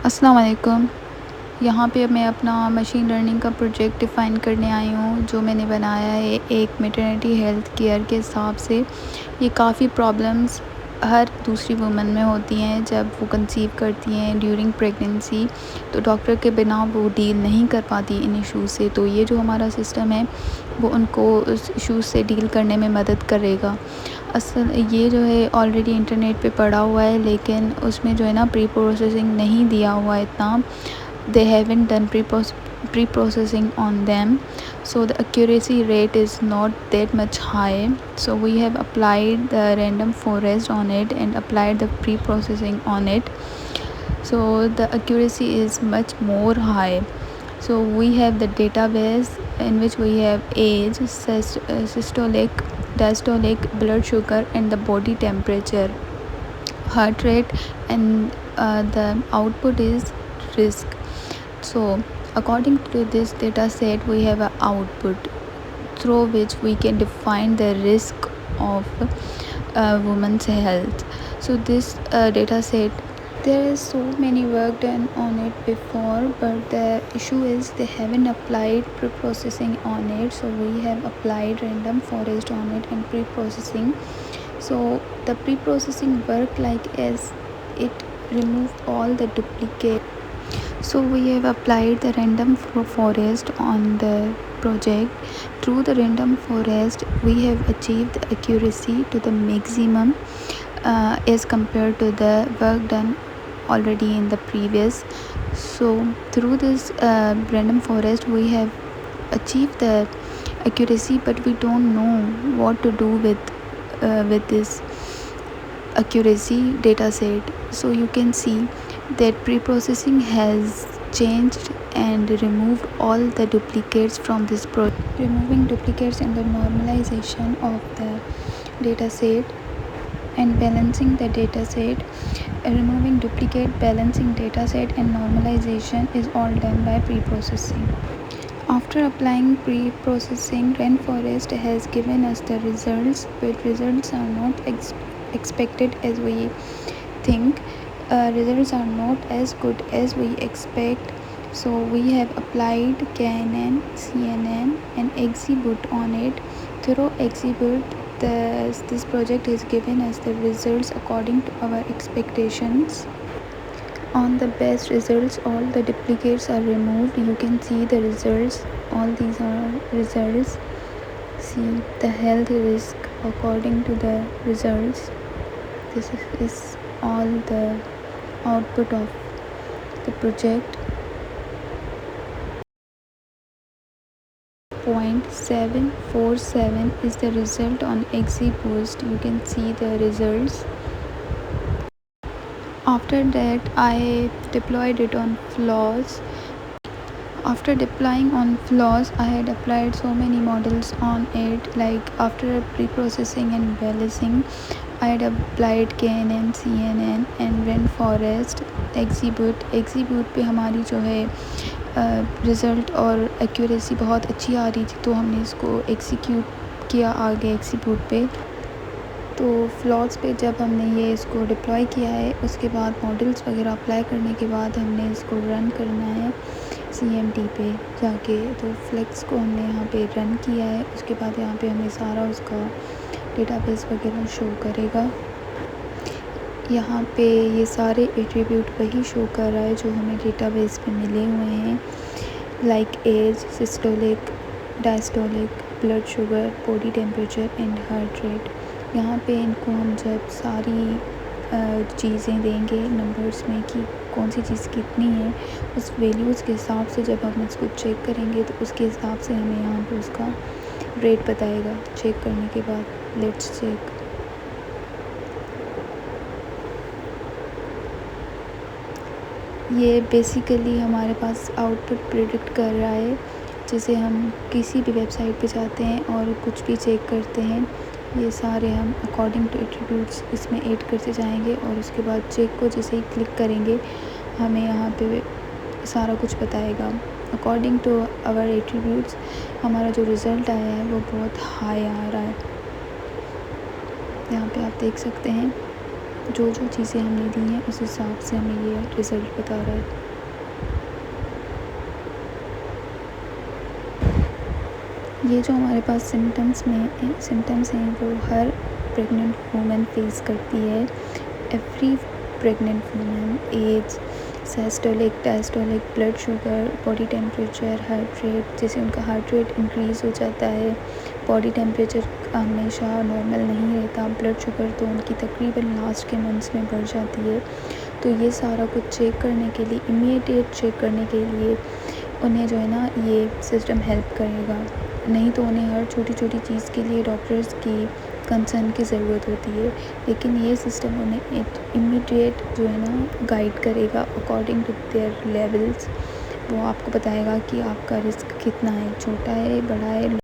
अस्सलाम वालेकुम। यहाँ पे मैं अपना मशीन लर्निंग का प्रोजेक्ट डिफ़ाइन करने आई हूँ, जो मैंने बनाया है एक मैटरनिटी हेल्थ केयर के हिसाब से। ये काफ़ी प्रॉब्लम्स हर दूसरी वुमन में होती हैं जब वो कंसीव करती हैं ड्यूरिंग प्रेगनेंसी, तो डॉक्टर के बिना वो डील नहीं कर पाती इन इश्यूज़ से। तो ये जो हमारा सिस्टम है वो उनको उस इश्यूज़ से डील करने में मदद करेगा। असल ये जो है ऑलरेडी इंटरनेट पे पड़ा हुआ है, लेकिन उसमें जो है ना प्री प्रोसेसिंग नहीं दिया हुआ है इतना। They haven't done pre-processing on them, so the accuracy rate is not that much high. So we have applied the random forest on it and applied the pre-processing on it, so the accuracy is much more high. So we have the database in which we have age, systolic, diastolic, blood sugar and the body temperature, heart rate, and the output is risk. So according to this data set we have an output through which we can define the risk of women's health. So this data set, there is so many work done on it before, but the issue is they haven't applied pre-processing on it. So we have applied random forest on it and pre-processing. So the pre-processing work like as it removed all the duplicate. So we have applied the random forest on the project. Through the random forest we have achieved the accuracy to the maximum as compared to the work done already in the previous. So through this random forest we have achieved the accuracy, but we don't know what to do with this accuracy data set. So you can see that pre-processing has changed and removed all the duplicates from this project. Removing duplicates and the normalization of the data set and balancing the data set. Removing duplicate, balancing data set and normalization is all done by pre-processing. After applying pre-processing, rainforest has given us the results, but results are not expected as we think. Results are not as good as we expect. So we have applied KNN, CNN and XGBoot on it. Through XGBoot, this project has given us the results according to our expectations. On the best results, all the duplicates are removed. You can see the results. All these are results. See the health risk according to the results. This is all the output of the project. 0.747 is the result on XGBoost. You can see the results. After that I deployed it on flaws. After deploying on flaws, I had applied so many models on it, like after pre-processing and balancing I had applied KNN, CNN and rainforest, XGBoot पे हमारी जो है result और accuracy बहुत अच्छी आ रही थी, तो हमने इसको एग्जीक्यूट किया आगे XGBoot पे। तो फ्लॉट्स पे जब हमने ये इसको डिप्लॉय किया है, उसके बाद मॉडल्स वगैरह अप्लाई करने के बाद हमने इसको रन करना है CMD पे जाके। तो फ्लेक्स को हमने यहाँ पे रन किया है, उसके बाद यहाँ पे हमें सारा उसका डेटाबेस वगैरह शो करेगा। यहाँ पे ये सारे एट्रीब्यूट वही शो कर रहा है जो हमें डेटाबेस पे मिले हुए हैं, like age, systolic, diastolic, blood sugar, body temperature and heart rate. यहाँ पे इनको हम जब सारी चीज़ें देंगे नंबर्स में कि कौन सी चीज़ कितनी है, उस वैल्यूज़ के हिसाब से जब हम इसको चेक करेंगे तो उसके हिसाब से हमें यहाँ पे उसका रेट बताएगा। चेक करने के बाद लेट्स चेक। ये बेसिकली हमारे पास आउटपुट प्रिडिक्ट कर रहा है, जैसे हम किसी भी वेबसाइट पे जाते हैं और कुछ भी चेक करते हैं, ये सारे हम अकॉर्डिंग टू एट्रीब्यूट्स इसमें ऐड करते जाएंगे और उसके बाद चेक को जैसे ही क्लिक करेंगे हमें यहाँ पे सारा कुछ बताएगा। अकॉर्डिंग टू आवर एट्रीब्यूट्स हमारा जो रिज़ल्ट आया है वो बहुत हाई आ रहा है। यहाँ पे आप देख सकते हैं जो जो चीज़ें हमने दी हैं उस हिसाब से हमें ये रिज़ल्ट बता रहा है। ये जो हमारे पास सिम्पटम्स हैं वो हर प्रेग्नेंट वूमन फेस करती है। Every pregnant woman age, systolic, diastolic, blood sugar, body temperature, heart rate, जैसे उनका हार्ट रेट इंक्रीज़ हो जाता है, बॉडी टेम्परेचर हमेशा नॉर्मल नहीं रहता, ब्लड शुगर तो उनकी तकरीबन लास्ट के मंथ्स में बढ़ जाती है। तो ये सारा कुछ चेक करने के लिए, इमीडिएट चेक करने के लिए उन्हें जो है ना ये सिस्टम हेल्प करेगा। नहीं तो उन्हें हर छोटी छोटी चीज़ के लिए डॉक्टर्स की कंसर्न की ज़रूरत होती है, लेकिन ये सिस्टम उन्हें इमीडिएट जो है ना गाइड करेगा अकॉर्डिंग टू देयर लेवल्स। वो आपको बताएगा कि आपका रिस्क कितना है, छोटा है, बड़ा है।